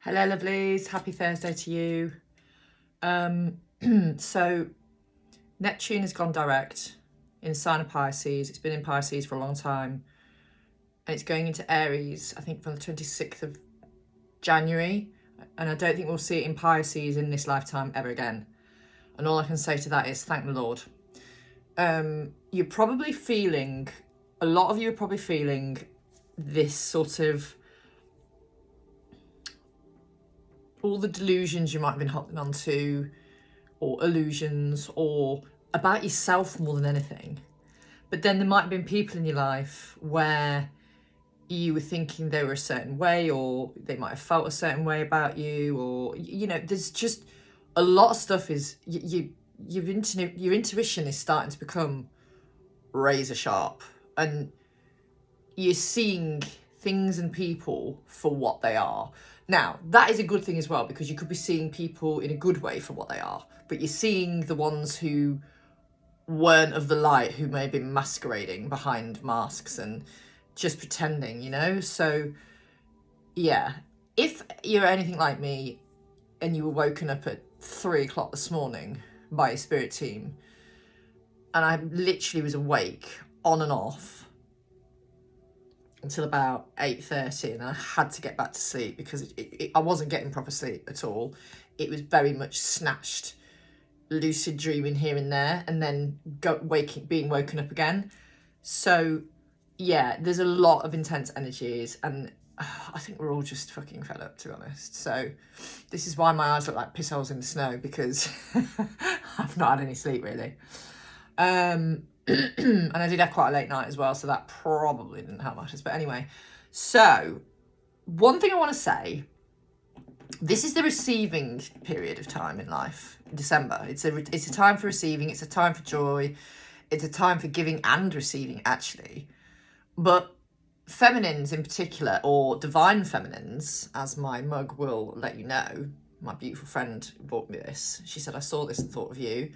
Hello, lovelies. Happy Thursday to you. So Neptune has gone direct in the sign of Pisces. It's been in Pisces for a long time. And it's going into Aries, I think from the 26th of January. And I don't think we'll see it in Pisces in this lifetime ever again. And all I can say to that is thank the Lord. You're probably feeling, a lot of you are probably feeling this sort of, all the delusions you might have been holding on to, or illusions, or about yourself more than anything. But then there might have been people in your life where you were thinking they were a certain way, or they might have felt a certain way about you, or, you know, there's just a lot of stuff is, your intuition is starting to become razor sharp, and you're seeing things and people for what they are. Now, that is a good thing as well, because you could be seeing people in a good way for what they are, but you're seeing the ones who weren't of the light, who may have been masquerading behind masks and just pretending, you know? So, yeah, if you're anything like me and you were woken up at 3 o'clock this morning by a spirit team, and I literally was awake on and off until about 8:30, and I had to get back to sleep because I wasn't getting proper sleep at all. It was very much snatched, lucid dreaming here and there, and then being woken up again. So yeah, there's a lot of intense energies, and I think we're all just fucking fed up, to be honest. So this is why my eyes look like piss holes in the snow, because I've not had any sleep really. And I did have quite a late night as well, so that probably didn't help matters. But anyway, so one thing I want to say, this is the receiving period of time in life, December. It's a time for receiving, it's a time for joy, it's a time for giving and receiving, actually. But feminines in particular, or divine feminines, as my mug will let you know, my beautiful friend bought me this. She said, I saw this and thought of you.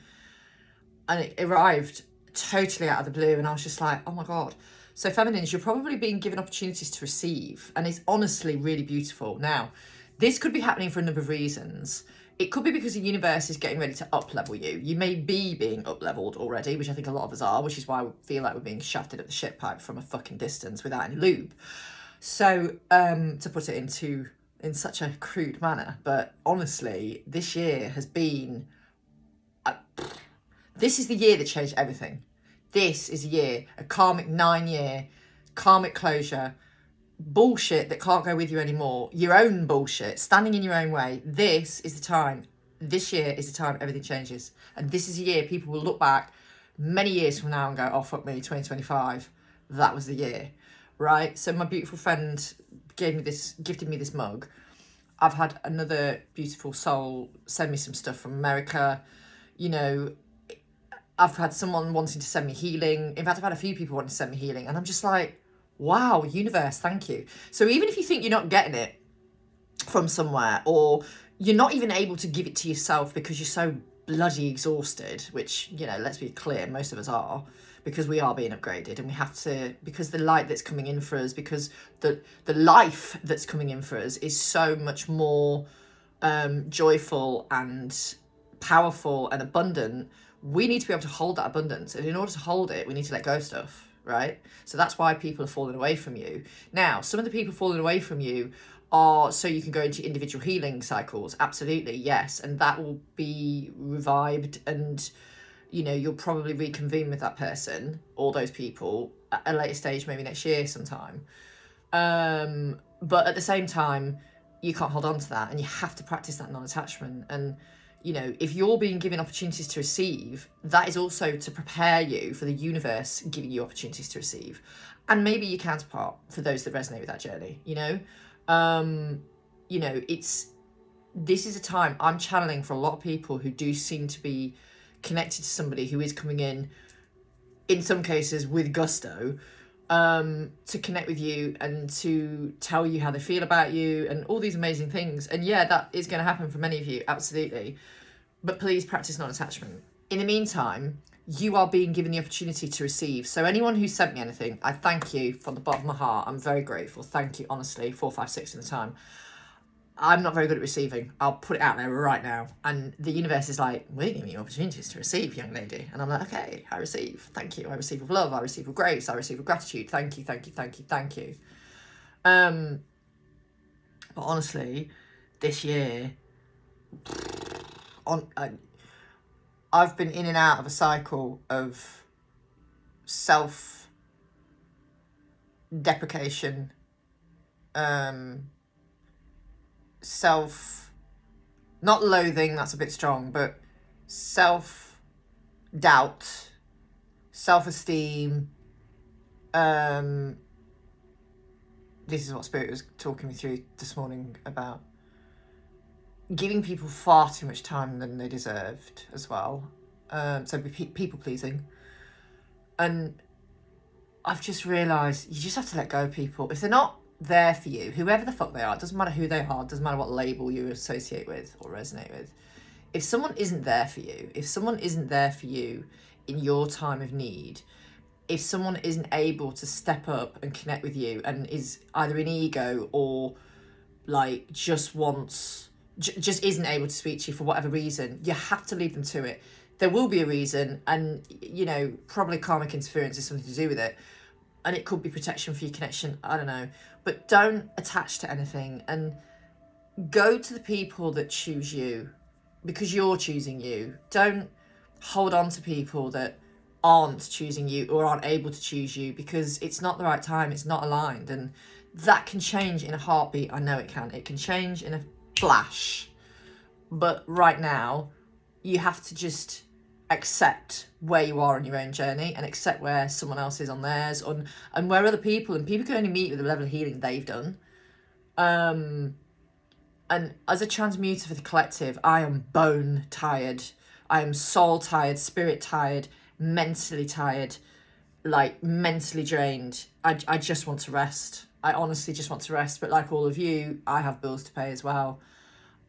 And it arrived totally out of the blue, and I was just like, oh my God. So feminines, you're probably being given opportunities to receive, and it's honestly really beautiful. Now, this could be happening for a number of reasons. It could be because the universe is getting ready to up-level you. You may be being up-leveled already, which I think a lot of us are, which is why we feel like we're being shafted at the shit pipe from a fucking distance without any lube. So, to put it in such a crude manner, but honestly, this year has been... this is the year that changed everything. This is a year, a karmic 9-year, karmic closure, bullshit that can't go with you anymore, your own bullshit, standing in your own way. This is the time. This year is the time everything changes. And this is a year people will look back many years from now and go, oh, fuck me, 2025, that was the year, right? So my beautiful friend gifted me this mug. I've had another beautiful soul send me some stuff from America. You know, I've had someone wanting to send me healing. In fact, I've had a few people wanting to send me healing. And I'm just like, wow, universe, thank you. So even if you think you're not getting it from somewhere, or you're not even able to give it to yourself because you're so bloody exhausted, which, you know, let's be clear, most of us are, because we are being upgraded, and we have to, because the light that's coming in for us, because the life that's coming in for us is so much more joyful and powerful and abundant. We need to be able to hold that abundance, and in order to hold it, we need to let go of stuff, right? So that's why people are falling away from you. Now, some of the people falling away from you are so you can go into individual healing cycles. Absolutely, yes. And that will be revived, and, you know, you'll probably reconvene with that person or those people at a later stage, maybe next year sometime. But at the same time, you can't hold on to that, and you have to practice that non-attachment. And, you know, if you're being given opportunities to receive, that is also to prepare you for the universe giving you opportunities to receive. And maybe your counterpart, for those that resonate with that journey, you know? You know, this is a time I'm channeling for a lot of people who do seem to be connected to somebody who is coming in some cases with gusto, to connect with you and to tell you how they feel about you and all these amazing things. And yeah, that is going to happen for many of you, absolutely. But please practice non-attachment. In the meantime, you are being given the opportunity to receive. So anyone who sent me anything, I thank you from the bottom of my heart. I'm very grateful. Thank you, honestly. 4, 5, 6 in the time. I'm not very good at receiving. I'll put it out there right now. And the universe is like, we're giving you opportunities to receive, young lady. And I'm like, okay, I receive. Thank you. I receive with love. I receive with grace. I receive with gratitude. Thank you, thank you, thank you, thank you. But honestly, this year, I've been in and out of a cycle of self-deprecation, not loathing, that's a bit strong, but self-doubt, self-esteem. This is what Spirit was talking me through this morning about. Giving people far too much time than they deserved as well. So people pleasing. And I've just realised you just have to let go of people. If they're not there for you, whoever the fuck they are, it doesn't matter who they are, it doesn't matter what label you associate with or resonate with. If someone isn't there for you, if someone isn't there for you in your time of need, if someone isn't able to step up and connect with you and is either in ego or like just isn't able to speak to you for whatever reason, you have to leave them to it. There will be a reason, and you know, probably karmic interference is something to do with it, and it could be protection for your connection, I don't know. But don't attach to anything and go to the people that choose you because you're choosing you. Don't hold on to people that aren't choosing you or aren't able to choose you because it's not the right time, it's not aligned. And that can change in a heartbeat. I know it can change in a flash, but right now you have to just accept where you are on your own journey and accept where someone else is on theirs, and where other people can only meet with the level of healing they've done. And as a transmuter for the collective, I am bone tired, I am soul tired, spirit tired, mentally tired, like mentally drained. I just want to rest. I honestly just want to rest. But like all of you, I have bills to pay as well,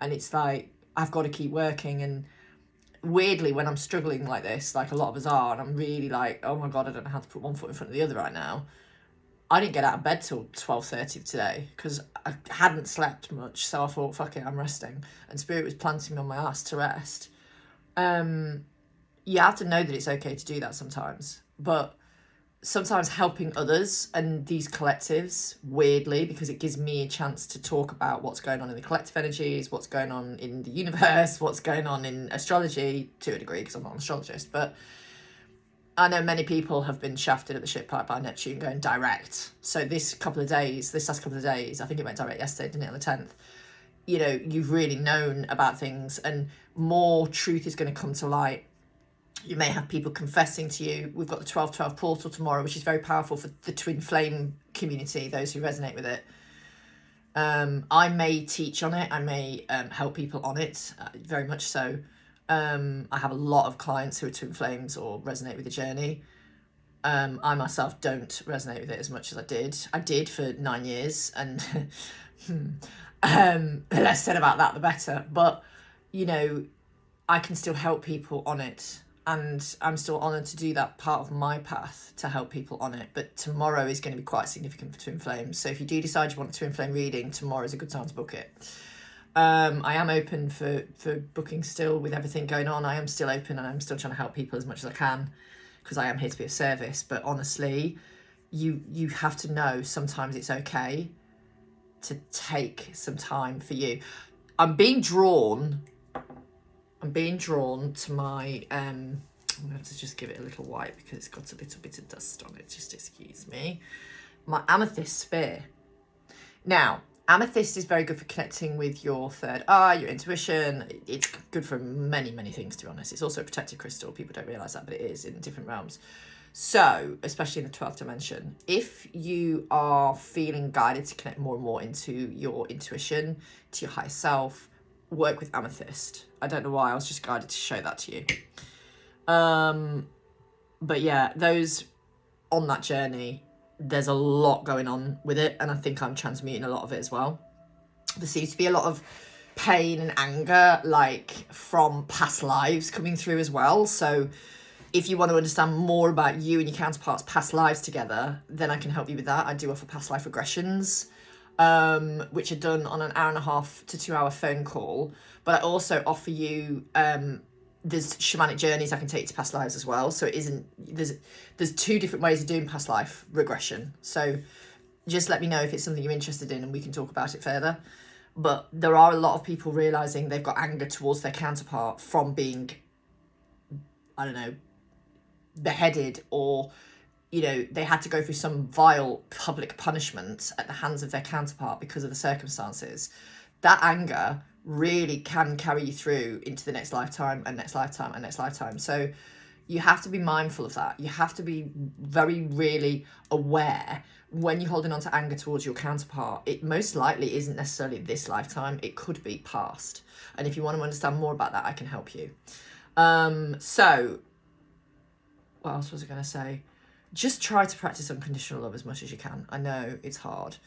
and it's like I've got to keep working. And weirdly, when I'm struggling like this, like a lot of us are, and I'm really like, oh my god, I don't know how to put one foot in front of the other right now, I didn't get out of bed till 12:30 today because I hadn't slept much. So I thought, fuck it, I'm resting. And Spirit was planting me on my ass to rest. You have to know that it's okay to do that sometimes. But sometimes helping others and these collectives, weirdly, because it gives me a chance to talk about what's going on in the collective energies, what's going on in the universe, what's going on in astrology, to a degree, because I'm not an astrologist. But I know many people have been shafted at the shit pipe by Neptune going direct. So this last couple of days, I think it went direct yesterday, didn't it, on the 10th? You know, you've really known about things and more truth is going to come to light. You may have people confessing to you. We've got the 12/12 portal tomorrow, which is very powerful for the twin flame community, those who resonate with it. I may teach on it. I may help people on it, very much so. I have a lot of clients who are twin flames or resonate with the journey. I myself don't resonate with it as much as I did. I did for 9 years, and the less said about that, the better. But, you know, I can still help people on it. And I'm still honoured to do that part of my path to help people on it. But tomorrow is going to be quite significant for twin flames. So if you do decide you want a twin flame reading, tomorrow is a good time to book it. I am open for booking still with everything going on. I am still open and I'm still trying to help people as much as I can because I am here to be of service. But honestly, you have to know sometimes it's okay to take some time for you. I'm being drawn to my, I'm going to have to just give it a little wipe because it's got a little bit of dust on it, just excuse me. My amethyst spear. Now, amethyst is very good for connecting with your third eye, your intuition. It's good for many, many things, to be honest. It's also a protective crystal. People don't realise that, but it is in different realms. So, especially in the 12th dimension, if you are feeling guided to connect more and more into your intuition, to your higher self, work with amethyst. I don't know why, I was just guided to show that to you. But yeah, those on that journey, there's a lot going on with it, and I think I'm transmuting a lot of it as well. There seems to be a lot of pain and anger, like from past lives coming through as well. So if you want to understand more about you and your counterparts' past lives together, then I can help you with that. I do offer past life regressions. which are done on an 1.5 to 2 hour phone call. But I also offer you, there's shamanic journeys I can take to past lives as well. So it isn't, there's 2 different ways of doing past life regression. So just let me know if it's something you're interested in and we can talk about it further. But there are a lot of people realising they've got anger towards their counterpart from being, I don't know, beheaded, or, you know, they had to go through some vile public punishment at the hands of their counterpart because of the circumstances. That anger really can carry you through into the next lifetime and next lifetime and next lifetime. So you have to be mindful of that. You have to be very, really aware when you're holding on to anger towards your counterpart. It most likely isn't necessarily this lifetime. It could be past. And if you want to understand more about that, I can help you. So what else was I going to say? Just try to practice unconditional love as much as you can. I know it's hard.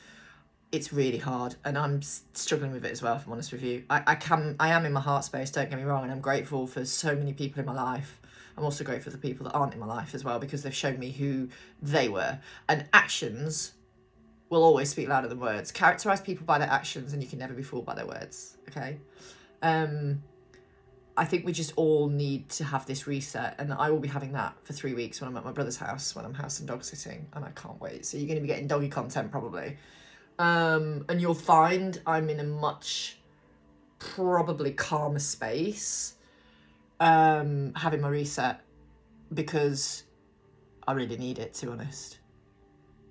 It's really hard. And I'm struggling with it as well, if I'm honest with you. I am in my heart space, don't get me wrong. And I'm grateful for so many people in my life. I'm also grateful for the people that aren't in my life as well, because they've shown me who they were. And actions will always speak louder than words. Characterize people by their actions and you can never be fooled by their words, okay? I think we just all need to have this reset, and I will be having that for 3 weeks when I'm at my brother's house, when I'm house and dog sitting, and I can't wait. So you're going to be getting doggy content probably. And you'll find I'm in a much probably calmer space having my reset, because I really need it, to be honest.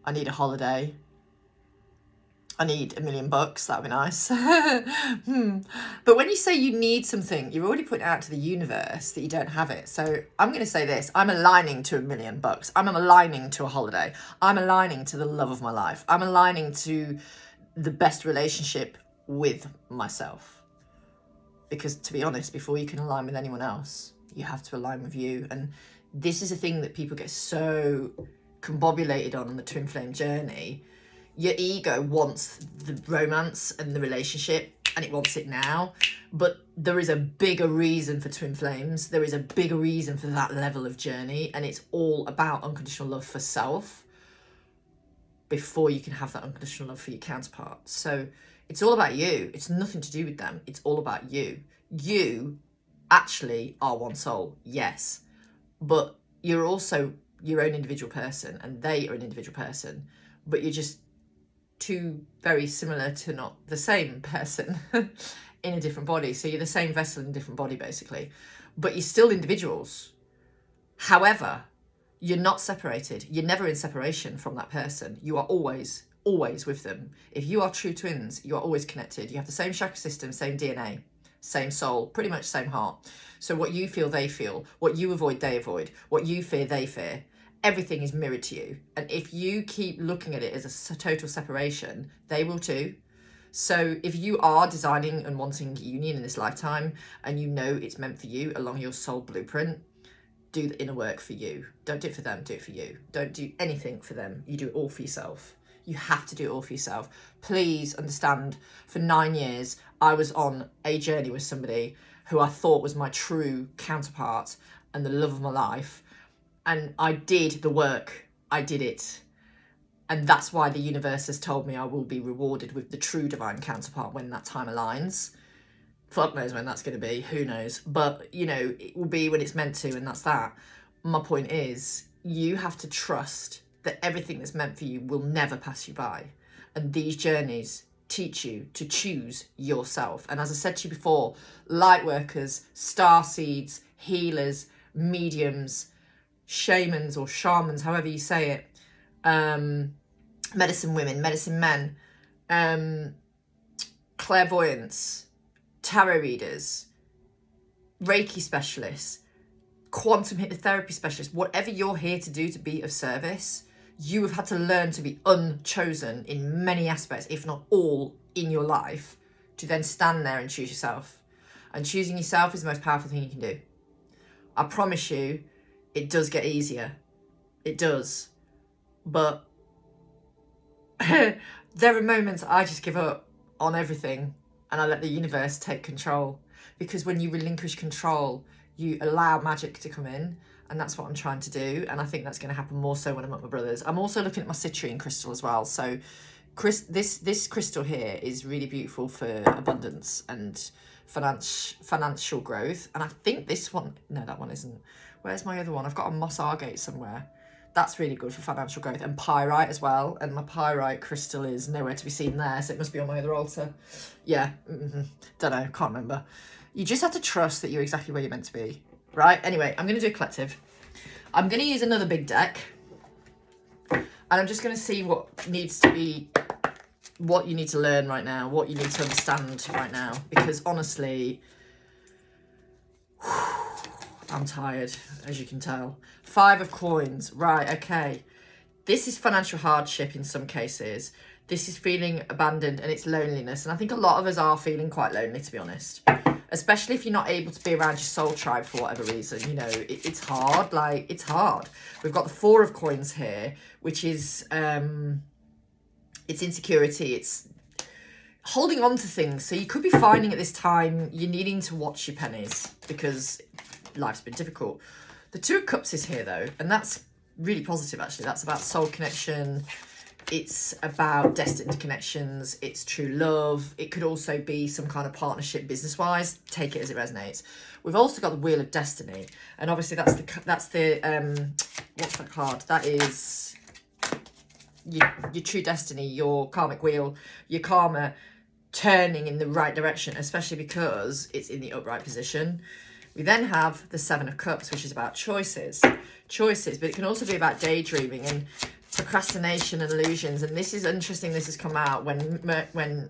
I need a holiday. I need $1 million. That'd be nice. But when you say you need something, you're already putting out to the universe that you don't have it. So I'm going to say this. I'm aligning to $1 million. I'm aligning to a holiday. I'm aligning to the love of my life. I'm aligning to the best relationship with myself. Because to be honest, before you can align with anyone else, you have to align with you. And this is a thing that people get so combobulated on the twin flame journey. Your ego wants the romance and the relationship, and it wants it now. But there is a bigger reason for twin flames. There is a bigger reason for that level of journey. And it's all about unconditional love for self before you can have that unconditional love for your counterpart. So it's all about you. It's nothing to do with them. It's all about you. You actually are one soul, yes. But you're also your own individual person, and they are an individual person. But you're just 2 very similar to not the same person in a different body. So you're the same vessel in a different body, basically. But you're still individuals. However, you're not separated. You're never in separation from that person. You are always with them. If you are true twins, you are always connected. You have the same chakra system, same DNA, same soul, pretty much same heart. So what you feel, they feel. What you avoid, they avoid. What you fear, they fear. Everything is mirrored to you. And if you keep looking at it as a total separation, they will too. So if you are designing and wanting union in this lifetime, and you know it's meant for you along your soul blueprint, do the inner work for you. Don't do it for them, do it for you. Don't do anything for them. You do it all for yourself. You have to do it all for yourself. Please understand, for 9 years, I was on a journey with somebody who I thought was my true counterpart and the love of my life. And I did the work. I did it. And that's why the universe has told me I will be rewarded with the true divine counterpart when that time aligns. Fuck knows when that's going to be. Who knows? But, you know, it will be when it's meant to, and that's that. My point is, you have to trust that everything that's meant for you will never pass you by. And these journeys teach you to choose yourself. And as I said to you before, light workers, star seeds, healers, mediums, shamans or shamans, however you say it, medicine women, medicine men, clairvoyants, tarot readers, Reiki specialists, quantum hypnotherapy specialists, whatever you're here to do to be of service, you have had to learn to be unchosen in many aspects, if not all, in your life, to then stand there and choose yourself. And choosing yourself is the most powerful thing you can do. I promise you, it does get easier. It does. But there are moments I just give up on everything and I let the universe take control. Because when you relinquish control, you allow magic to come in. And that's what I'm trying to do. And I think that's going to happen more so when I'm at my brother's. I'm also looking at my citrine crystal as well. So This crystal here is really beautiful for abundance and financial growth. And I think this one, no, that one isn't. Where's my other one? I've got a moss agate somewhere. That's really good for financial growth. And pyrite as well. And my pyrite crystal is nowhere to be seen there, so it must be on my other altar. Yeah, don't know, can't remember. You just have to trust that you're exactly where you're meant to be, right? Anyway, I'm going to do a collective. I'm going to use another big deck. And I'm just going to see what needs to be, what you need to learn right now, what you need to understand right now. Because honestly, I'm tired, as you can tell. 5 of coins. Right, okay. This is financial hardship in some cases. This is feeling abandoned and it's loneliness. And I think a lot of us are feeling quite lonely, to be honest. Especially if you're not able to be around your soul tribe for whatever reason. You know, it's hard. Like, it's hard. We've got the 4 of coins here, which is, it's insecurity. It's holding on to things. So you could be finding at this time you're needing to watch your pennies because life's been difficult. The 2 of cups is here though, and that's really positive actually. That's about soul connection. It's about destined connections. It's true love. It could also be some kind of partnership business wise. Take it as it resonates. We've also got the Wheel of Destiny, and obviously that's the what's that card? That is your true destiny, your karmic wheel, your karma turning in the right direction, especially because it's in the upright position. We then have the 7 of Cups, which is about choices, but it can also be about daydreaming and procrastination and illusions. And this is interesting. This has come out when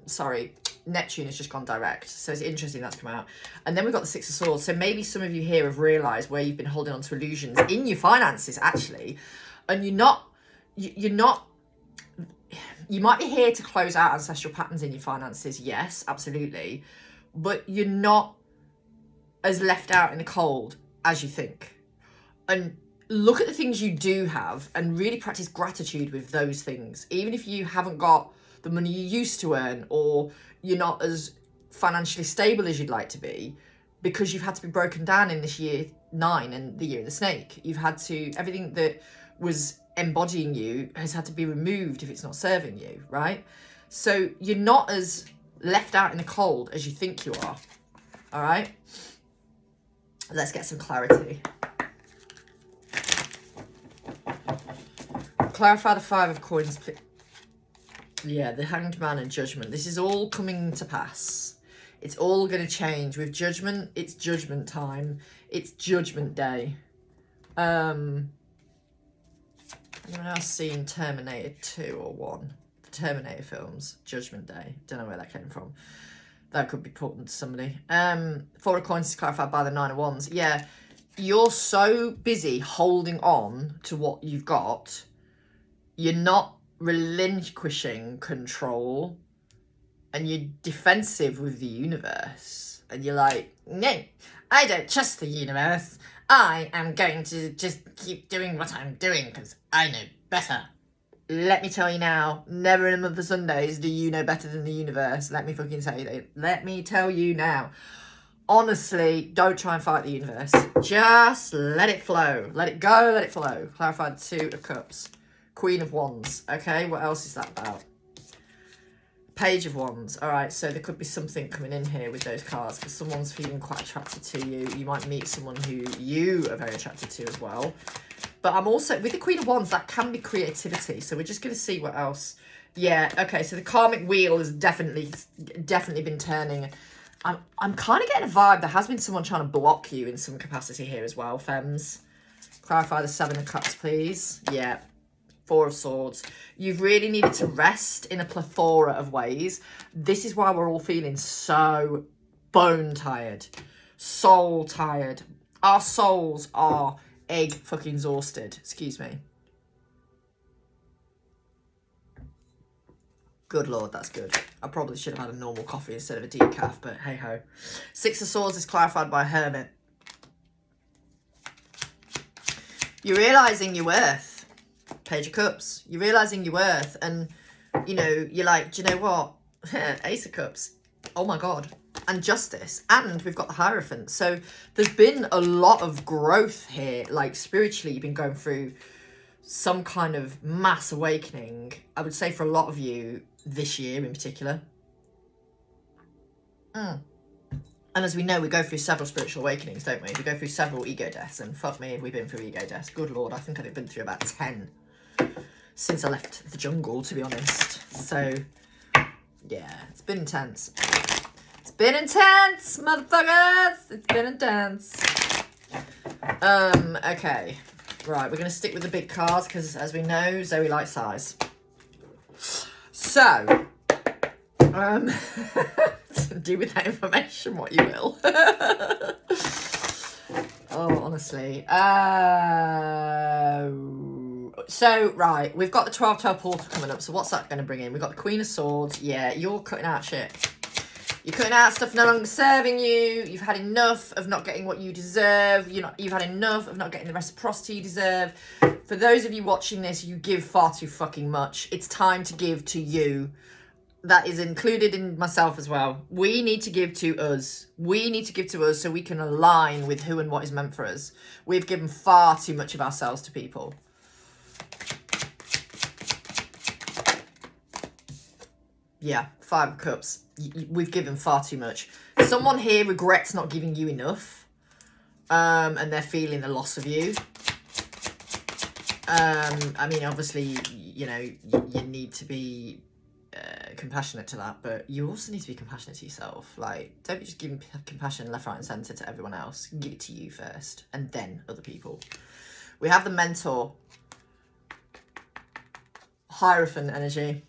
Neptune has just gone direct. So it's interesting that's come out. And then we've got the 6 of Swords. So maybe some of you here have realised where you've been holding on to illusions in your finances, actually. And you might be here to close out ancestral patterns in your finances. Yes, absolutely. But you're not as left out in the cold as you think. And look at the things you do have and really practice gratitude with those things. Even if you haven't got the money you used to earn, or you're not as financially stable as you'd like to be, because you've had to be broken down in this year 9 and the year of the snake. You've had to, everything that was embodying you has had to be removed if it's not serving you, right? So you're not as left out in the cold as you think you are, all right? Let's get some clarity. Clarify the 5 of coins. Yeah, the Hanged Man and Judgment. This is all coming to pass. It's all going to change. With Judgment, it's judgment time. It's Judgment Day. Anyone else seen Terminator 2 or 1? The Terminator films. Judgment Day. Don't know where that came from. That could be important to somebody. 4 of coins is clarified by the 9 of wands. Yeah, you're so busy holding on to what you've got. You're not relinquishing control. And you're defensive with the universe. And you're like, no, I don't trust the universe. I am going to just keep doing what I'm doing because I know better. Let me tell you now, never in a month of Sundays do you know better than the universe. Let me fucking tell you that. Let me tell you now. Honestly, don't try and fight the universe. Just let it flow. Let it go, let it flow. Clarified 2 of Cups. Queen of Wands. Okay, what else is that about? Page of Wands. All right, so there could be something coming in here with those cards because someone's feeling quite attracted to you. You might meet someone who you are very attracted to as well. But I'm also, with the Queen of Wands, that can be creativity. So we're just going to see what else. Yeah, okay, so the karmic wheel has definitely been turning. I'm kind of getting a vibe. There has been someone trying to block you in some capacity here as well, femmes. Clarify the 7 of Cups, please. Yeah. 4 of Swords. You've really needed to rest in a plethora of ways. This is why we're all feeling so bone tired, soul tired. Our souls are egg fucking exhausted. Excuse me. Good Lord, that's good. I probably should have had a normal coffee instead of a decaf, but hey ho. 6 of Swords is clarified by Hermit. You're realising your worth. Page of Cups. You're realising your worth, and you know, you're like, do you know what? Ace of Cups. Oh my God. And Justice. And we've got the Hierophant. So there's been a lot of growth here. Like spiritually, you've been going through some kind of mass awakening. I would say for a lot of you, this year in particular. And as we know, we go through several spiritual awakenings, don't we? We go through several ego deaths, and fuck me, have we been through ego deaths. Good Lord, I think I've been through about 10 since I left the jungle, to be honest. So, yeah, it's been intense. It's been intense, motherfuckers! It's been intense. Okay. Right, we're going to stick with the big cards, because as we know, Zoe likes size. So, do with that information what you will. Oh, honestly. So, right, we've got the 12-12 portal coming up. So what's that going to bring in? We've got the Queen of Swords. Yeah, you're cutting out shit. You're cutting out stuff no longer serving you. You've had enough of not getting what you deserve. You've had enough of not getting the reciprocity you deserve. For those of you watching this, you give far too fucking much. It's time to give to you. That is included in myself as well. We need to give to us. We need to give to us so we can align with who and what is meant for us. We've given far too much of ourselves to people. Yeah, 5 of Cups. We've given far too much. Someone here regrets not giving you enough. And they're feeling the loss of you. I mean, obviously, you know, you need to be compassionate to that, but you also need to be compassionate to yourself. Like, don't be just giving compassion left, right and centre to everyone else. Give it to you first, and then other people. We have the Mentor. Hierophant energy.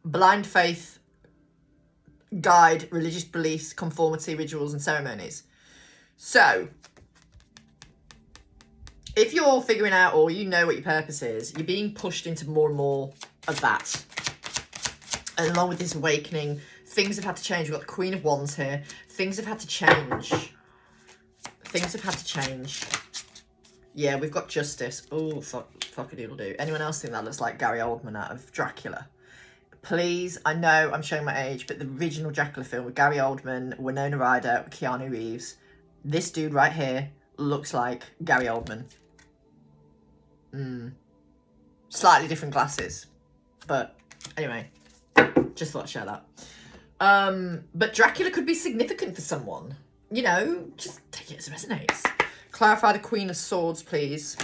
Blind faith, guide, religious beliefs, conformity, rituals and ceremonies. So, if you're figuring out or you know what your purpose is, you're being pushed into more and more of that. And along with this awakening, things have had to change. We've got the Queen of Wands here. Things have had to change. Things have had to change. Yeah, we've got Justice. Oh, fuck-a-doodle-doo. Anyone else think that looks like Gary Oldman out of Dracula? Please, I know I'm showing my age, but the original Dracula film with Gary Oldman, Winona Ryder, Keanu Reeves, this dude right here looks like Gary Oldman. Slightly different glasses. But anyway, just thought I'd share that. But Dracula could be significant for someone. You know, just take it as it resonates. Clarify the Queen of Swords, please.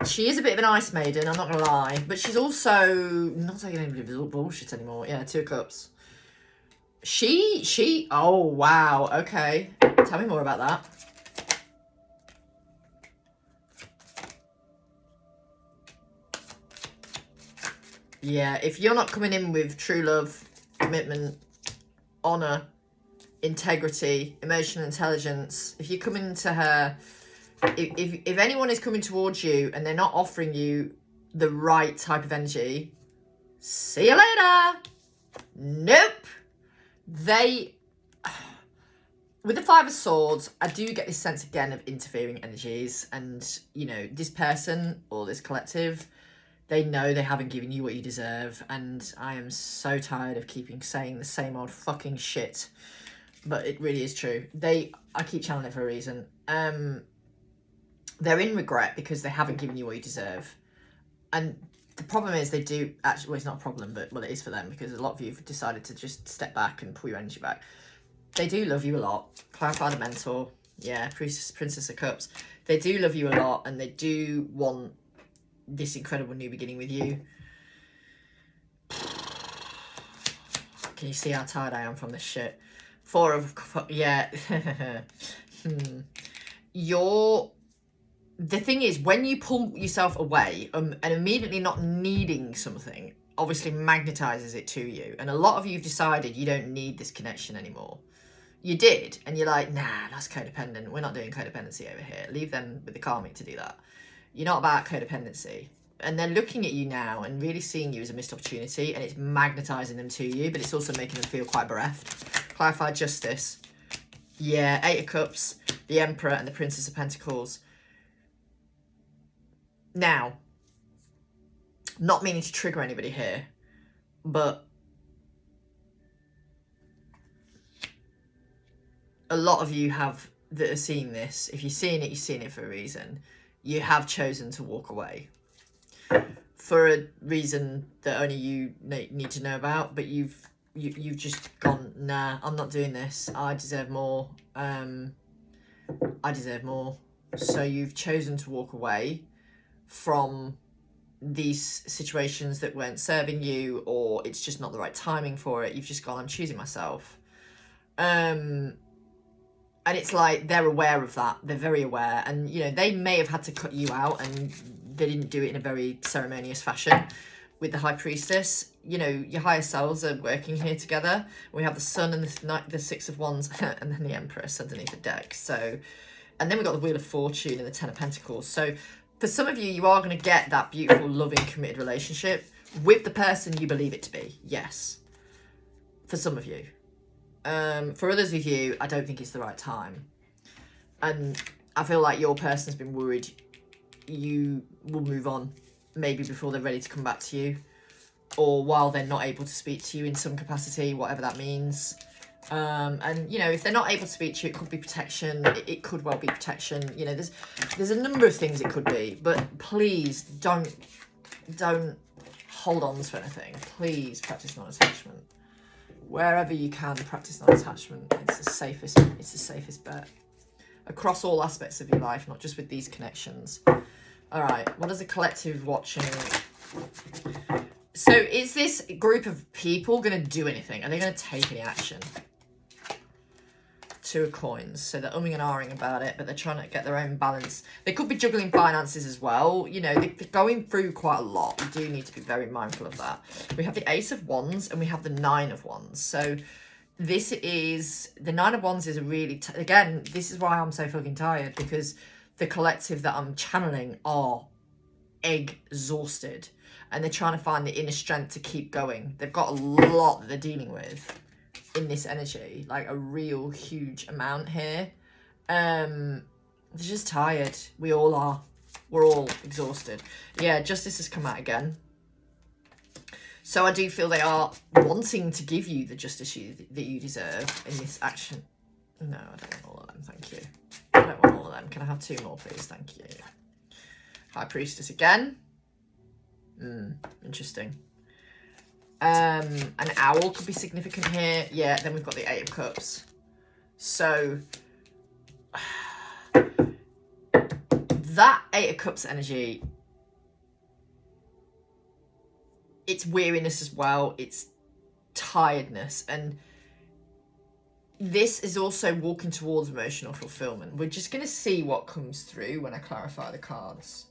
She is a bit of an ice maiden, I'm not going to lie. But she's also not taking any bullshit anymore. Yeah, 2 of Cups. Oh, wow. Okay. Tell me more about that. Yeah, if you're not coming in with true love, commitment, honour, integrity, emotional intelligence, if you're coming to her... If anyone is coming towards you and they're not offering you the right type of energy, see you later. Nope. With the 5 of Swords, I do get this sense again of interfering energies. And, you know, this person or this collective, they know they haven't given you what you deserve. And I am so tired of saying the same old fucking shit. But it really is true. I keep channeling it for a reason. They're in regret because they haven't given you what you deserve. And the problem is they do actually, well, it's not a problem, but well, it is for them because a lot of you have decided to just step back and pull your energy back. They do love you a lot. Clarify the Mentor. Yeah, Princess of Cups. They do love you a lot and they do want this incredible new beginning with you. Can you see how tired I am from this shit? 4 of... Yeah. The thing is, when you pull yourself away and immediately not needing something, obviously magnetizes it to you. And a lot of you have decided you don't need this connection anymore. You did, and you're like, nah, that's codependent. We're not doing codependency over here. Leave them with the karmic to do that. You're not about codependency. And they're looking at you now and really seeing you as a missed opportunity, and it's magnetizing them to you, but it's also making them feel quite bereft. Clarify Justice. Yeah, 8 of Cups, the Emperor, and the Princess of Pentacles. Now, not meaning to trigger anybody here, but a lot of you that are seeing this, if you're seeing it for a reason. You have chosen to walk away for a reason that only you need to know about, but you've just gone, nah, I'm not doing this. I deserve more. I deserve more. So you've chosen to walk away from these situations that weren't serving you, or it's just not the right timing for it. You've just gone, I'm choosing myself. And it's like, they're aware of that. They're very aware. And, you know, they may have had to cut you out, and they didn't do it in a very ceremonious fashion with the High Priestess. You know, your higher selves are working here together. We have the Sun and the Six of Wands and then the Empress underneath the deck. So, and then we've got the Wheel of Fortune and the Ten of Pentacles. So for some of you, you are going to get that beautiful, loving, committed relationship with the person you believe it to be. Yes. For some of you. For others of you, I don't think it's the right time. And I feel like your person's been worried you will move on, maybe before they're ready to come back to you, or while they're not able to speak to you in some capacity, whatever that means. And, you know, if they're not able to speak to you, it could be protection. It could well be protection. You know, there's a number of things it could be, but please don't hold on to anything. Please practice non-attachment. Wherever you can, practice non-attachment. It's the safest bet. Across all aspects of your life, not just with these connections. All right, what is the collective watching? So is this group of people going to do anything? Are they going to take any action? Two of Coins. So they're umming and ahhing about it, but they're trying to get their own balance. They could be juggling finances as well. You know, they're going through quite a lot. We do need to be very mindful of that. We have the Ace of Wands and we have the Nine of Wands. So this is, the Nine of Wands is a really, again, this is why I'm so fucking tired, because the collective that I'm channeling are exhausted and they're trying to find the inner strength to keep going. They've got a lot that they're dealing with in this energy, like a real huge amount here. They're just tired. We all are. We're all exhausted. Yeah, Justice has come out again. So I do feel they are wanting to give you the justice that you deserve in this action. No, I don't want all of them, thank you. I don't want all of them. Can I have two more, please? Thank you. High Priestess again. Interesting. An owl could be significant here. Yeah, then we've got the Eight of Cups. So that Eight of Cups energy, it's weariness as well. It's tiredness. And this is also walking towards emotional fulfillment. We're just going to see what comes through when I clarify the cards.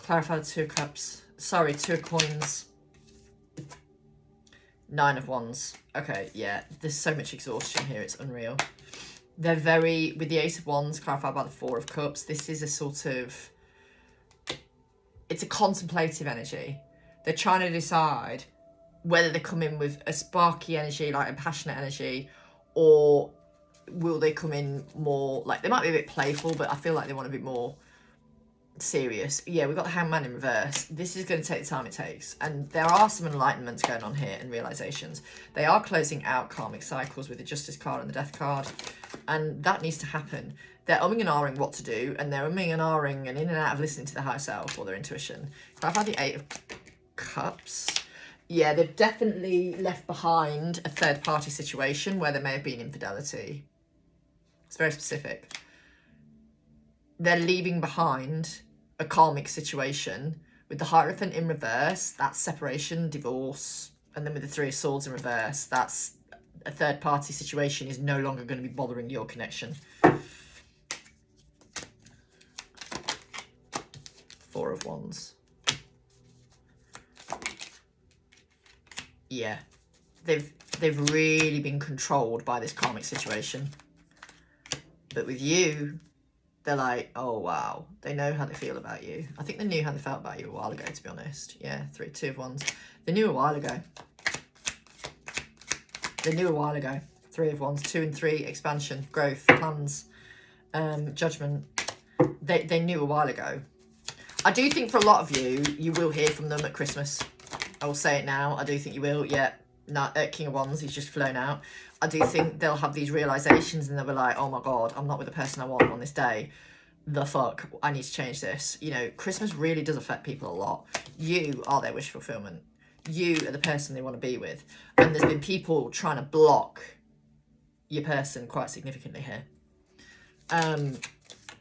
Clarify the Two of Cups. Sorry, Two of Coins. Nine of Wands. Okay, yeah. There's so much exhaustion here. It's unreal. They're very, with the Ace of Wands, clarified by the Four of Cups, this is a sort of, it's a contemplative energy. They're trying to decide whether they come in with a sparky energy, like a passionate energy, or will they come in more, like, they might be a bit playful, but I feel like they want to be more serious. Yeah, we've got the Hangman in reverse. This is going to take the time it takes, and there are some enlightenments going on here and realizations. They are closing out karmic cycles with the Justice card and the Death card, and that needs to happen. They're umming and ahhing what to do, and they're umming and ahhing and in and out of listening to their higher self or their intuition. If I've had the Eight of Cups, yeah, they've definitely left behind a third party situation where there may have been infidelity. It's very specific. They're leaving behind a karmic situation with the Hierophant in reverse. That's separation, divorce. And then with the Three of Swords in reverse, that's a third party situation is no longer going to be bothering your connection. Four of Wands. Yeah. They've really been controlled by this karmic situation. But with you, they're like, oh, wow. They know how they feel about you. I think they knew how they felt about you a while ago, to be honest. Yeah, Two of Wands. They knew a while ago. They knew a while ago. Three of Wands. 2 and 3, expansion, growth, plans, judgment. They knew a while ago. I do think for a lot of you, you will hear from them at Christmas. I will say it now. I do think you will. Yeah, King of Wands, he's just flown out. I do think they'll have these realizations and they'll be like, oh my God, I'm not with the person I want on this day. the fuck, I need to change this. You know, Christmas really does affect people a lot. You are their wish fulfillment. You are the person they want to be with. And there's been people trying to block your person quite significantly here.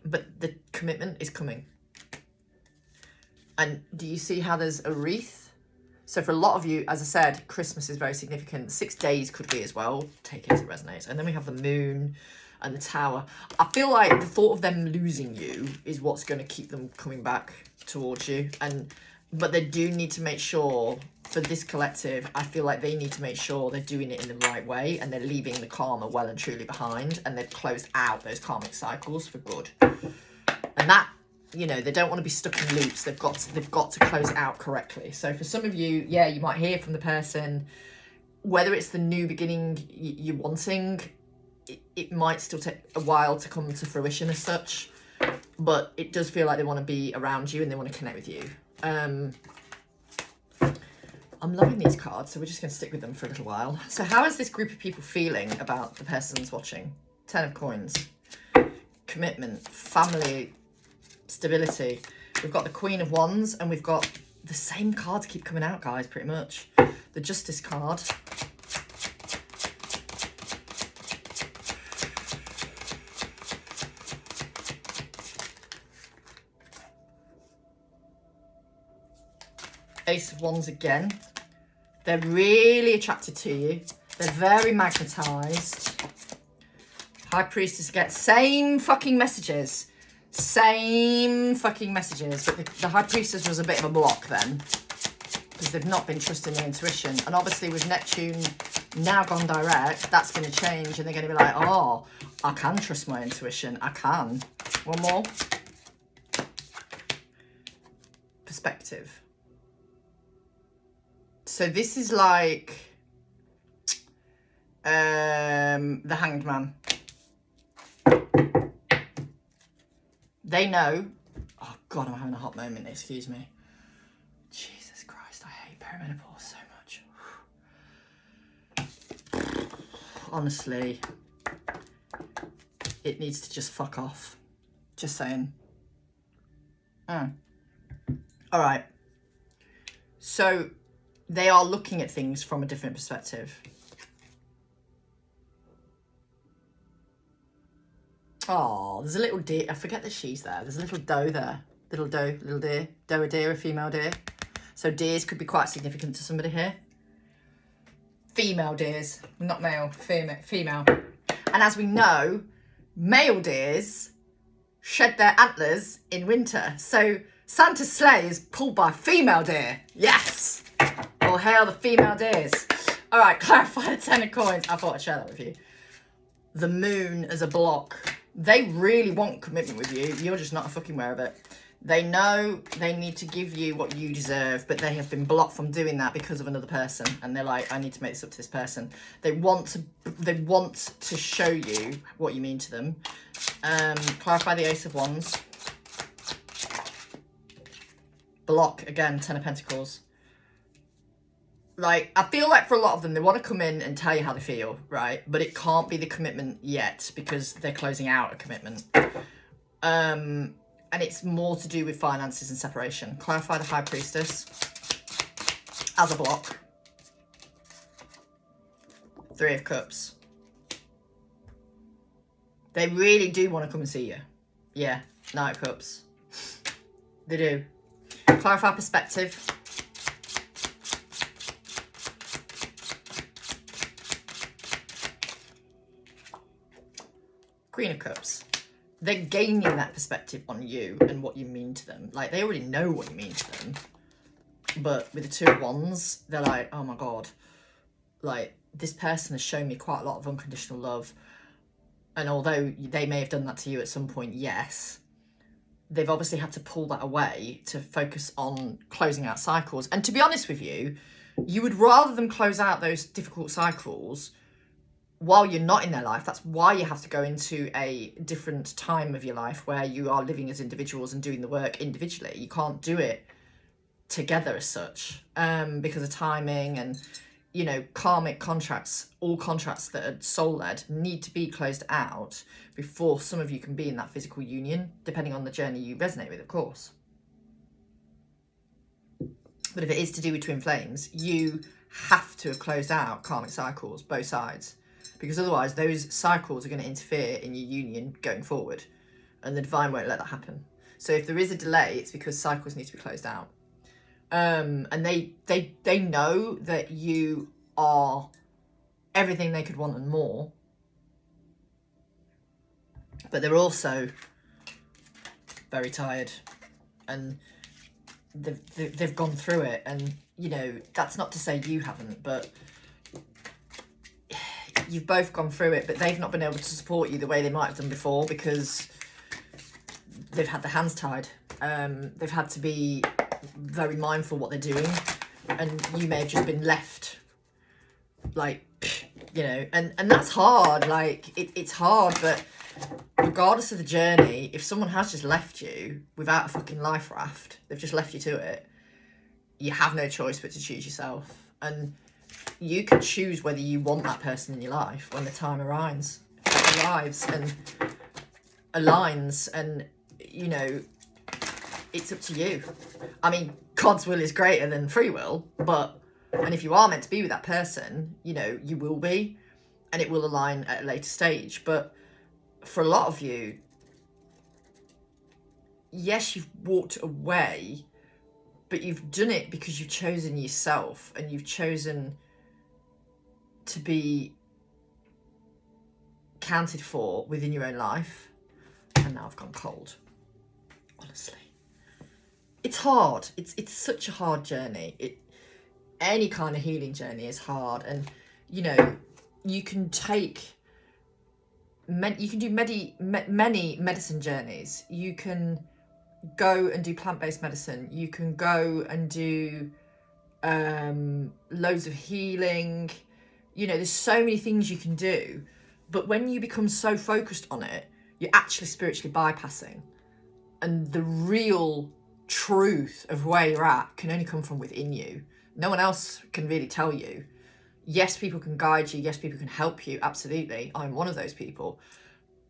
But the commitment is coming. And do you see how there's a wreath? So for a lot of you, as I said, Christmas is very significant. 6 days could be as well. Take it as it resonates. And then we have the moon and the tower. I feel like the thought of them losing you is what's going to keep them coming back towards you. But they do need to make sure, for this collective, I feel like they need to make sure they're doing it in the right way and they're leaving the karma well and truly behind, and they've closed out those karmic cycles for good. And that, you know, they don't want to be stuck in loops. They've got to close it out correctly. So for some of you, yeah, you might hear from the person, whether it's the new beginning you're wanting, it might still take a while to come to fruition as such, but it does feel like they want to be around you and they want to connect with you. I'm loving these cards, so we're just going to stick with them for a little while. So how is this group of people feeling about the person's watching? 10 of Coins. Commitment, family, stability. We've got the Queen of Wands, and we've got the same cards keep coming out, guys, pretty much. The Justice card. Ace of Wands again. They're really attracted to you. They're very magnetised. High Priestess again. Same fucking messages. Same fucking messages. But the High Priestess was a bit of a block then, because they've not been trusting their intuition. And obviously with Neptune now gone direct, that's going to change. And they're going to be like, oh, I can trust my intuition. I can. One more. Perspective. So this is like the Hanged Man. They know. Oh God, I'm having a hot moment. Excuse me. Jesus Christ, I hate perimenopause so much. Honestly, it needs to just fuck off. Just saying. All right. So they are looking at things from a different perspective. Oh, there's a little deer. I forget that she's there. There's a little doe there. Little doe, little deer. Doe, a deer, a female deer. So deers could be quite significant to somebody here. Female deers, not male, female. And as we know, male deers shed their antlers in winter. So Santa's sleigh is pulled by a female deer. Yes! All hail the female deers. All right, clarify the 10 of Coins. I thought I'd share that with you. The moon as a block. They really want commitment with you. You're just not fucking aware of it. They know they need to give you what you deserve, but they have been blocked from doing that because of another person. And they're like, I need to make this up to this person. They want to show you what you mean to them. Clarify the Ace of Wands. Block, again, 10 of Pentacles. Like, I feel like for a lot of them, they want to come in and tell you how they feel, right? But it can't be the commitment yet because they're closing out a commitment. And it's more to do with finances and separation. Clarify the High Priestess as a block. 3 of Cups. They really do want to come and see you. Yeah, Knight of Cups. They do. Clarify perspective. Queen of Cups. They're gaining that perspective on you and what you mean to them. Like, they already know what you mean to them. But with the 2 of Wands, they're like, oh my God. Like, this person has shown me quite a lot of unconditional love. And although they may have done that to you at some point, yes, they've obviously had to pull that away to focus on closing out cycles. And to be honest with you, you would rather them close out those difficult cycles while you're not in their life. That's why you have to go into a different time of your life where you are living as individuals and doing the work individually. You can't do it together as such because of timing, and you know, karmic contracts, all contracts that are soul-led need to be closed out before some of you can be in that physical union, depending on the journey you resonate with, of course. But if it is to do with twin flames, you have to have closed out karmic cycles, both sides, because otherwise those cycles are going to interfere in your union going forward, and the divine won't let that happen. So if there is a delay, it's because cycles need to be closed out. And they know that you are everything they could want and more, but they're also very tired, and they've gone through it. And you know, that's not to say you haven't, but you've both gone through it, but they've not been able to support you the way they might have done before, because they've had their hands tied. They've had to be very mindful what they're doing, and you may have just been left, like, you know, and that's hard. Like, it's hard, but regardless of the journey, if someone has just left you without a fucking life raft, they've just left you to it, you have no choice but to choose yourself. And you can choose whether you want that person in your life when the time arrives and aligns, and you know, it's up to you. I mean, God's will is greater than free will, and if you are meant to be with that person, you know, you will be, and it will align at a later stage. But for a lot of you, yes, you've walked away, but you've done it because you've chosen yourself, and you've chosen to be counted for within your own life. And now I've gone cold, honestly. It's hard. It's such a hard journey. Any kind of healing journey is hard. And you know, you can take do many medicine journeys. You can go and do plant-based medicine. You can go and do loads of healing. You know, there's so many things you can do, but when you become so focused on it, you're actually spiritually bypassing, and the real truth of where you're at can only come from within you. No one else can really tell you. Yes, people can guide you. Yes, people can help you. Absolutely. I'm one of those people.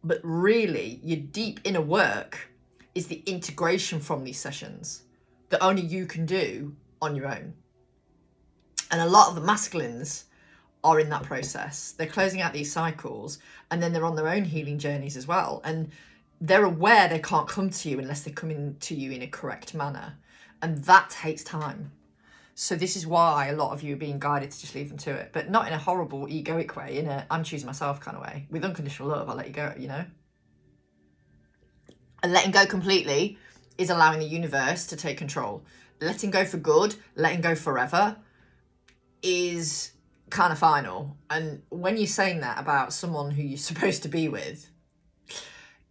But really, your deep inner work is the integration from these sessions that only you can do on your own. And a lot of the masculines are in that process. They're closing out these cycles, and then they're on their own healing journeys as well. And they're aware they can't come to you unless they come in to you in a correct manner. And that takes time. So this is why a lot of you are being guided to just leave them to it, but not in a horrible egoic way, in a I'm choosing myself kind of way. With unconditional love, I'll let you go, you know? And letting go completely is allowing the universe to take control. Letting go for good, letting go forever is kind of final. And when you're saying that about someone who you're supposed to be with,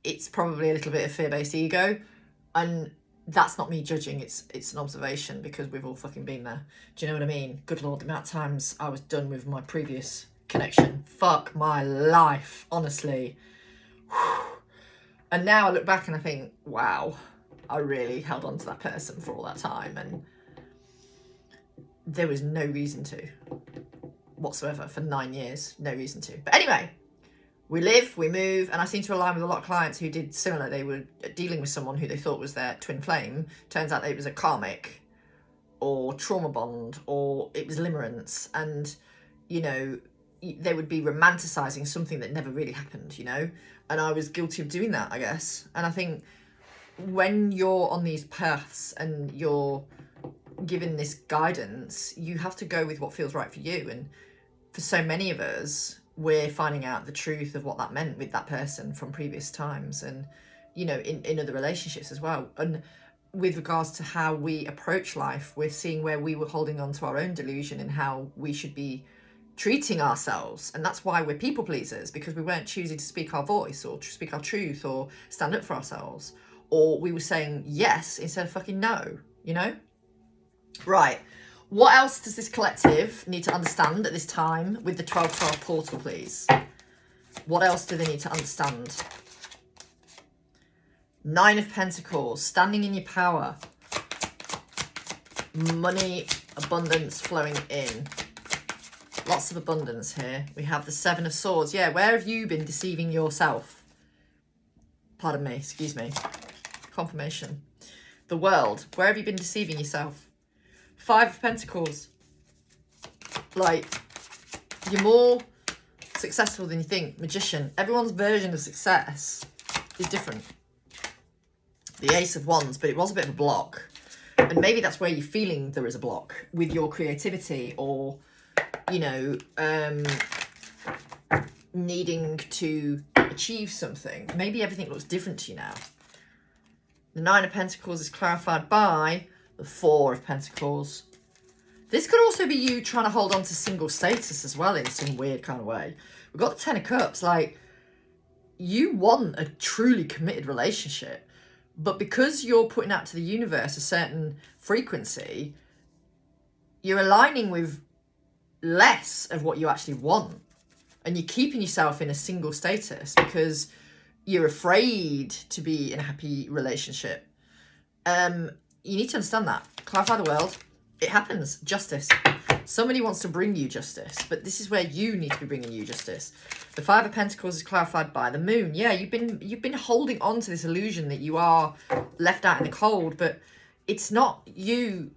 it's probably a little bit of fear-based ego. And that's not me judging, it's an observation, because we've all fucking been there. Do you know what I mean? Good Lord, the amount of times I was done with my previous connection. Fuck my life, honestly. And now I look back and I think, wow, I really held on to that person for all that time, and there was no reason to whatsoever for 9 years. No reason to. But anyway, we live, we move, and I seem to align with a lot of clients who did similar. They were dealing with someone who they thought was their twin flame. Turns out it was a karmic or trauma bond, or it was limerence. And, you know, they would be romanticizing something that never really happened, you know? And I was guilty of doing that, I guess. And I think when you're on these paths and you're given this guidance, you have to go with what feels right for you. And for so many of us, we're finding out the truth of what that meant with that person from previous times, and you know, in other relationships as well. And with regards to how we approach life, we're seeing where we were holding on to our own delusion and how we should be treating ourselves. And that's why we're people pleasers, because we weren't choosing to speak our voice or to speak our truth or stand up for ourselves, or we were saying yes instead of fucking no, you know? Right. What else does this collective need to understand at this time with the 1212 portal, please? What else do they need to understand? 9 of Pentacles, standing in your power. Money, abundance flowing in. Lots of abundance here. We have the Seven of Swords. Yeah, where have you been deceiving yourself? Pardon me, excuse me. Confirmation. The World. Where have you been deceiving yourself? Five of Pentacles. Like, you're more successful than you think. Magician. Everyone's version of success is different. The Ace of Wands, but it was a bit of a block. And maybe that's where you're feeling there is a block with your creativity, or, you know, needing to achieve something. Maybe everything looks different to you now. The Nine of Pentacles is clarified by the Four of Pentacles. This could also be you trying to hold on to single status as well in some weird kind of way. We've got the Ten of Cups. Like, you want a truly committed relationship, but because you're putting out to the universe a certain frequency, you're aligning with less of what you actually want. And you're keeping yourself in a single status because you're afraid to be in a happy relationship. You need to understand that. Clarify the World. It happens. Justice. Somebody wants to bring you justice, but this is where you need to be bringing you justice. The Five of Pentacles is clarified by the Moon. Yeah, you've been holding on to this illusion that you are left out in the cold, but it's not you.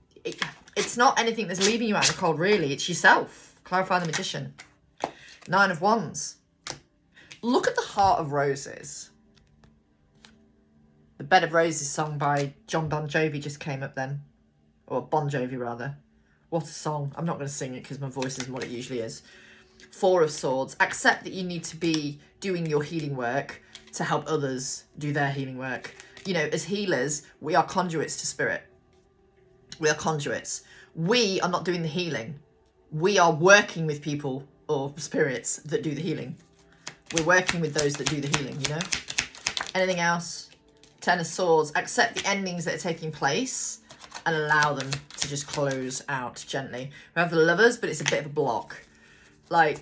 It's not anything that's leaving you out in the cold, really. It's yourself. Clarify the Magician. Nine of Wands. Look at the Heart of Roses. The Bed of Roses song by John Bon Jovi just came up then. Or Bon Jovi, rather. What a song. I'm not going to sing it because my voice isn't what it usually is. Four of Swords. Accept that you need to be doing your healing work to help others do their healing work. You know, as healers, we are conduits to spirit. We are conduits. We are not doing the healing. We are working with people or spirits that do the healing. We're working with those that do the healing, you know? Anything else? Ten of Swords. Accept the endings that are taking place and allow them to just close out gently. We have the Lovers, but it's a bit of a block. Like,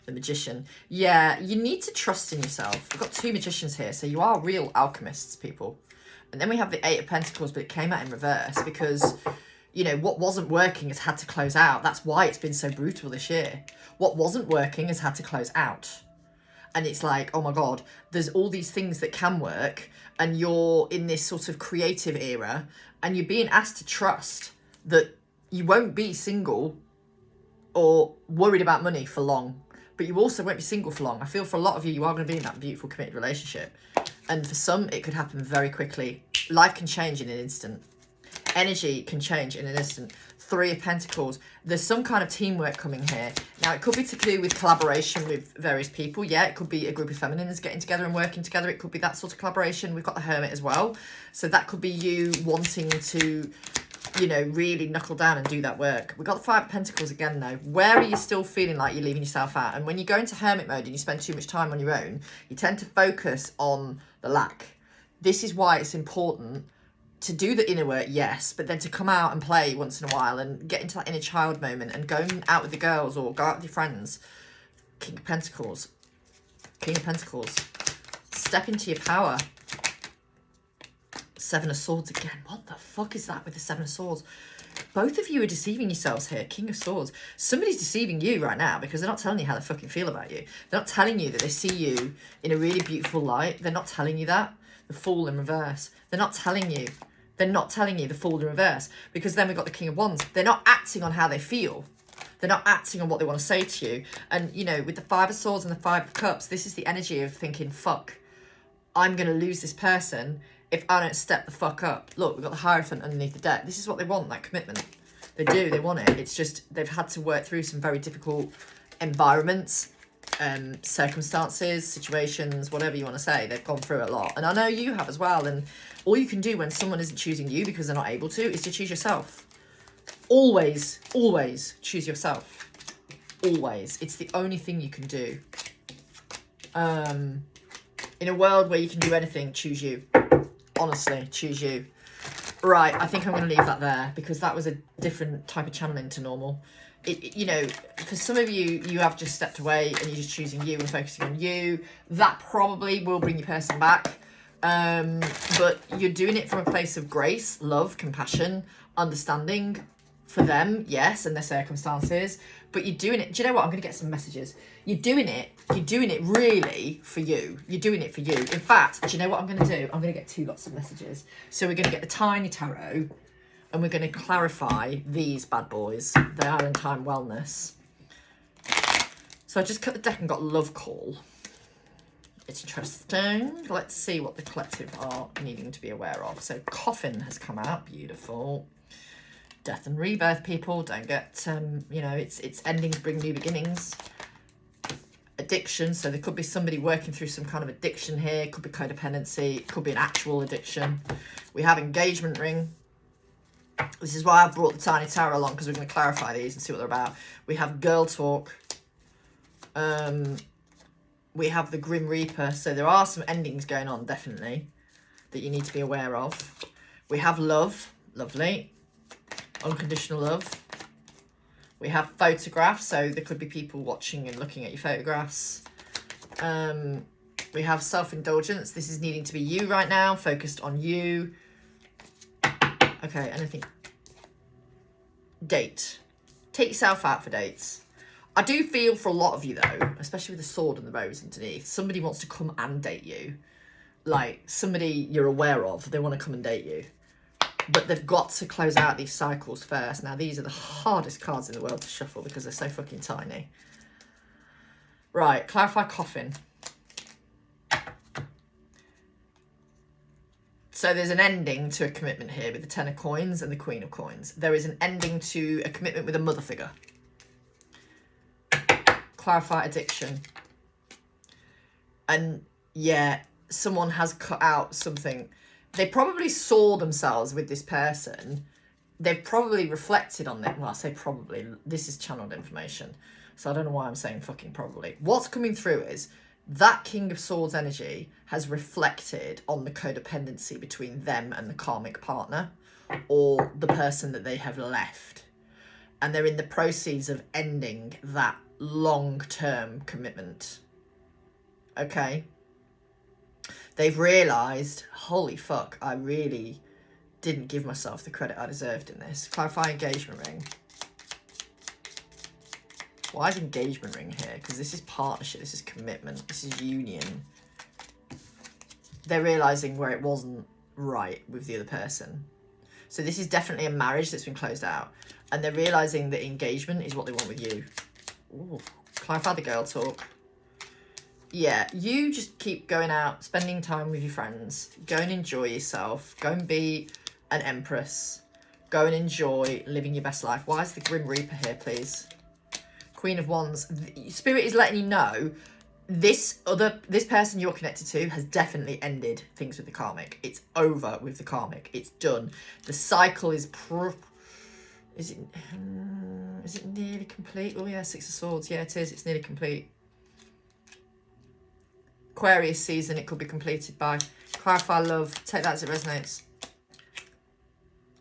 the Magician. Yeah, you need to trust in yourself. We've got two Magicians here, so you are real alchemists, people. And then we have the Eight of Pentacles, but it came out in reverse because, you know, what wasn't working has had to close out. That's why it's been so brutal this year. What wasn't working has had to close out. And it's like, oh my God, there's all these things that can work, and you're in this sort of creative era, and you're being asked to trust that you won't be single or worried about money for long, but you also won't be single for long. I feel for a lot of you, you are going to be in that beautiful committed relationship. And for some, it could happen very quickly. Life can change in an instant. Energy can change in an instant. Three of Pentacles. There's some kind of teamwork coming here. Now, it could be to do with collaboration with various people. Yeah, it could be a group of feminines getting together and working together. It could be that sort of collaboration. We've got the Hermit as well. So that could be you wanting to, you know, really knuckle down and do that work. We've got the Five of Pentacles again, though. Where are you still feeling like you're leaving yourself out? And when you go into Hermit mode and you spend too much time on your own, you tend to focus on the lack. This is why it's important to do the inner work, yes, but then to come out and play once in a while and get into that inner child moment and go out with the girls or go out with your friends. King of Pentacles. King of Pentacles. Step into your power. Seven of Swords again. What the fuck is that with the Seven of Swords? Both of you are deceiving yourselves here. King of Swords. Somebody's deceiving you right now because they're not telling you how they fucking feel about you. They're not telling you that they see you in a really beautiful light. They're not telling you that. The Fool in reverse. They're not telling you. They're not telling you the Fool in reverse, because then we've got the King of Wands. They're not acting on how they feel. They're not acting on what they want to say to you. And, you know, with the Five of Swords and the Five of Cups, this is the energy of thinking, fuck, I'm going to lose this person if I don't step the fuck up. Look, we've got the Hierophant underneath the deck. This is what they want, that commitment. They do, they want it. It's just they've had to work through some very difficult environments, circumstances, situations, whatever you want to say. They've gone through a lot. And I know you have as well. And all you can do when someone isn't choosing you because they're not able to is to choose yourself. Always, always choose yourself. Always. It's the only thing you can do. In a world where you can do anything, choose you. Honestly, choose you. Right, I think I'm going to leave that there because that was a different type of channeling to normal. You know, for some of you, you have just stepped away and you're just choosing you and focusing on you. That probably will bring your person back. But you're doing it from a place of grace, love, compassion, understanding. for them, yes, and their circumstances, but you're doing it. Do you know what? I'm going to get some messages. You're doing it really for you. You're doing it for you. In fact, do you know what I'm going to do? I'm going to get two lots of messages. So we're going to get the tiny tarot, and we're going to clarify these bad boys. They are in time wellness. So I just cut the deck and got love call. It's interesting. Let's see what the collective are needing to be aware of. So coffin has come out. Beautiful. Death and rebirth, people. Don't get, you know, it's endings bring new beginnings. Addiction. So there could be somebody working through some kind of addiction here. It could be codependency. It could be an actual addiction. We have engagement ring. This is why I've brought the tiny tarot along, because we're going to clarify these and see what they're about. We have girl talk. We have the Grim Reaper. So there are some endings going on, definitely, that you need to be aware of. We have love. Lovely. Unconditional love. We have photographs. So there could be people watching and looking at your photographs. We have self-indulgence. This is needing to be you right now. Focused on you. Okay, anything. Date. Take yourself out for dates. I do feel for a lot of you, though, especially with the sword and the rose underneath, somebody wants to come and date you. Like, somebody you're aware of, they want to come and date you. But they've got to close out these cycles first. Now, these are the hardest cards in the world to shuffle because they're so fucking tiny. Right, clarify coffin. So there's an ending to a commitment here with the Ten of Coins and the Queen of Coins. There is an ending to a commitment with a mother figure. Clarify addiction. And yeah, someone has cut out something. They probably saw themselves with this person. They've probably reflected on it. Well, I say probably. This is channeled information. So I don't know why I'm saying fucking probably. What's coming through is that King of Swords energy has reflected on the codependency between them and the karmic partner or the person that they have left. And they're in the proceeds of ending that long-term commitment. Okay? They've realised, holy fuck, I really didn't give myself the credit I deserved in this. Clarify engagement ring. Why is engagement ring here? Because this is partnership, this is commitment, this is union. They're realising where it wasn't right with the other person. So this is definitely a marriage that's been closed out. And they're realising that engagement is what they want with you. Ooh, clarify the girl talk. Yeah, you just keep going out, spending time with your friends. Go and enjoy yourself. Go and be an empress. Go and enjoy living your best life. Why is the Grim Reaper here, please? Queen of Wands. Spirit is letting you know this person you're connected to has definitely ended things with the karmic. It's over with the karmic. It's done. The cycle is is it nearly complete? Oh yeah, Six of Swords. Yeah, it is. It's nearly complete. Aquarius season, it could be completed by. Clarify love. Take that as it resonates.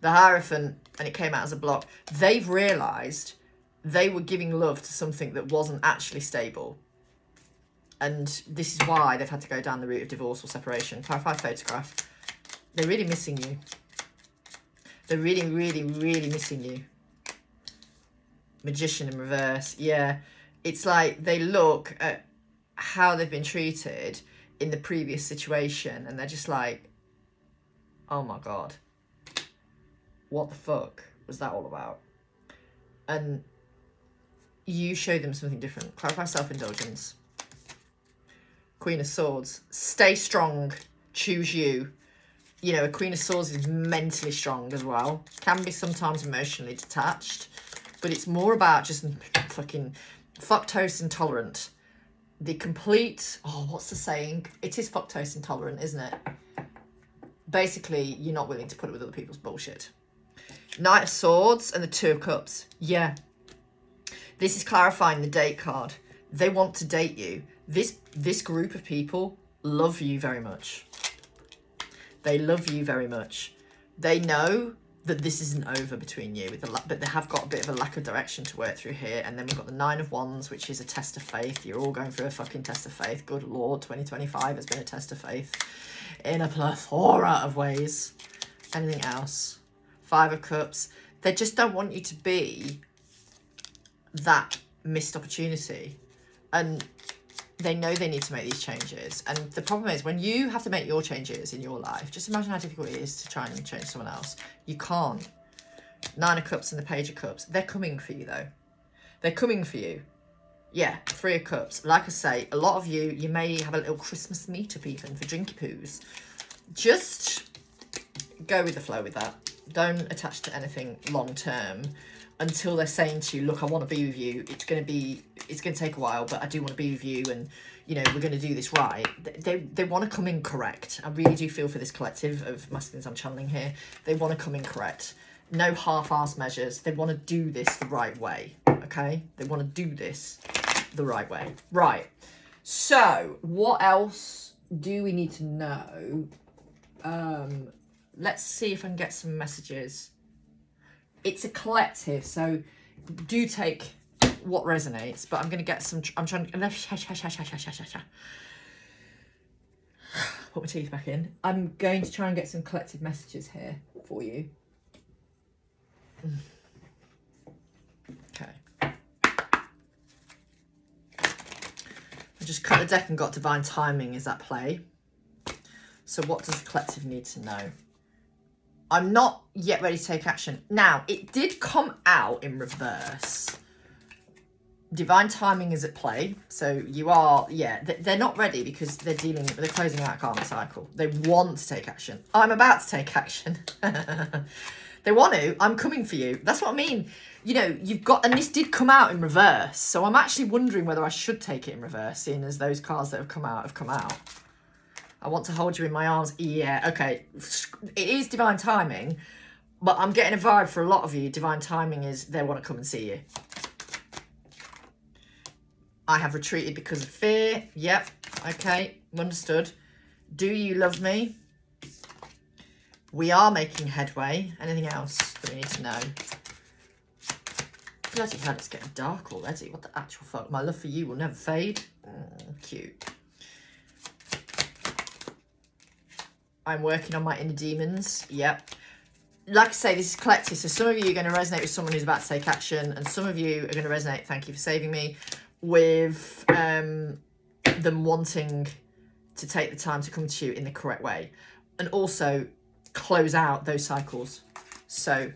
The Hierophant, and it came out as a block. They've realised they were giving love to something that wasn't actually stable. And this is why they've had to go down the route of divorce or separation. Clarify photograph. They're really missing you. They're really, really, really missing you. Magician in reverse. Yeah. It's like they look at how they've been treated in the previous situation and they're just like, oh my God. What the fuck was that all about? And you show them something different. Clarify self-indulgence. Queen of Swords. Stay strong. Choose you. You know, a Queen of Swords is mentally strong as well. Can be sometimes emotionally detached. But it's more about just fucking fructose intolerant. The complete... Oh, what's the saying? It is fructose intolerant, isn't it? Basically, you're not willing to put it with other people's bullshit. Knight of Swords and the Two of Cups. Yeah. This is clarifying the date card. They want to date you. This group of people love you very much. They love you very much. They know that this isn't over between you, but they have got a bit of a lack of direction to work through here. And then we've got the Nine of Wands, which is a test of faith. You're all going through a fucking test of faith. Good Lord, 2025 has been a test of faith in a plethora of ways. Anything else? Five of Cups. They just don't want you to be that missed opportunity. And they know they need to make these changes. And the problem is, when you have to make your changes in your life, just imagine how difficult it is to try and change someone else. You can't. 9 of Cups and the Page of Cups. They're coming for you, though. They're coming for you. Yeah, 3 of Cups. Like I say, a lot of you may have a little Christmas meetup even for drinky poos. Just go with the flow with that. Don't attach to anything long term until they're saying to you, look, I want to be with you. It's going to take a while, but I do want to be with you. And, you know, we're going to do this right. They want to come in correct. I really do feel for this collective of masculines I'm channeling here. They want to come in correct. No half-ass measures. They want to do this the right way. Okay? They want to do this the right way. Right. So, what else do we need to know? Let's see if I can get some messages. It's a collective, so do take what resonates, but I'm going to get some... I'm trying to... Put my teeth back in. I'm going to try and get some collective messages here for you. Okay. I just cut the deck and got divine timing is at play. So what does the collective need to know? I'm not yet ready to take action. Now, it did come out in reverse. Divine timing is at play. So you are, yeah, they're not ready because they're closing out a karma cycle. They want to take action. I'm about to take action. They want to. I'm coming for you. That's what I mean. You know, you've got, and this did come out in reverse. So I'm actually wondering whether I should take it in reverse, seeing as those cards that have come out. I want to hold you in my arms. Yeah, okay. It is divine timing, but I'm getting a vibe for a lot of you. Divine timing is they want to come and see you. I have retreated because of fear. Yep. Okay. Understood. Do you love me? We are making headway. Anything else that we need to know? Bloody hell, it's getting dark already. What the actual fuck? My love for you will never fade. Cute. I'm working on my inner demons. Yep. Like I say, this is collective. So some of you are going to resonate with someone who's about to take action. And some of you are going to resonate, thank you for saving me, with them wanting to take the time to come to you in the correct way. And also close out those cycles. So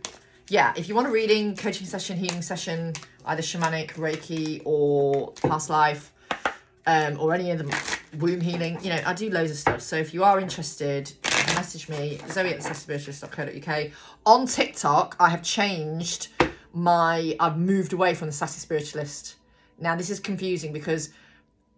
yeah, if you want a reading, coaching session, healing session, either shamanic, Reiki, or past life, or any of them, womb healing, you know, I do loads of stuff. So if you are interested, message me, zoe@thesassyspiritualist.co.uk. On TikTok, I have changed I've moved away from the Sassy Spiritualist. Now, this is confusing because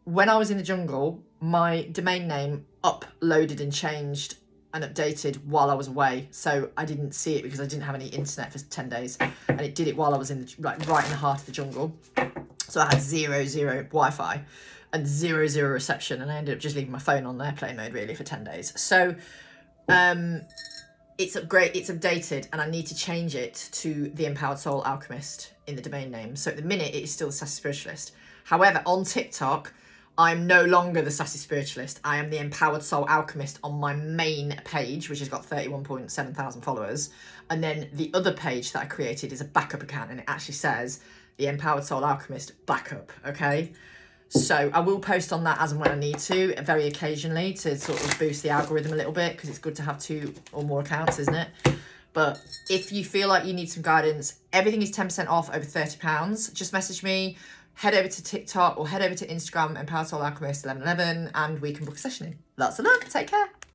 when I was in the jungle, my domain name uploaded and changed and updated while I was away. So I didn't see it because I didn't have any internet for 10 days. And it did it while I was in right in the heart of the jungle. So I had 0 Wi-Fi and 0 reception. And I ended up just leaving my phone on airplane mode really for 10 days. So it's updated, and I need to change it to the Empowered Soul Alchemist in the domain name. So at the minute, it is still the Sassy Spiritualist. However, on TikTok, I'm no longer the Sassy Spiritualist. I am the Empowered Soul Alchemist on my main page, which has got 31.7 thousand followers. And then the other page that I created is a backup account, and it actually says the Empowered Soul Alchemist backup, okay? So I will post on that as and when I need to, very occasionally, to sort of boost the algorithm a little bit, because it's good to have 2 or more accounts, isn't it? But if you feel like you need some guidance, everything is 10% off over £30. Just message me, head over to TikTok or head over to Instagram, Empowered Soul Alchemist 1111, and we can book a session in. Lots of love. Take care.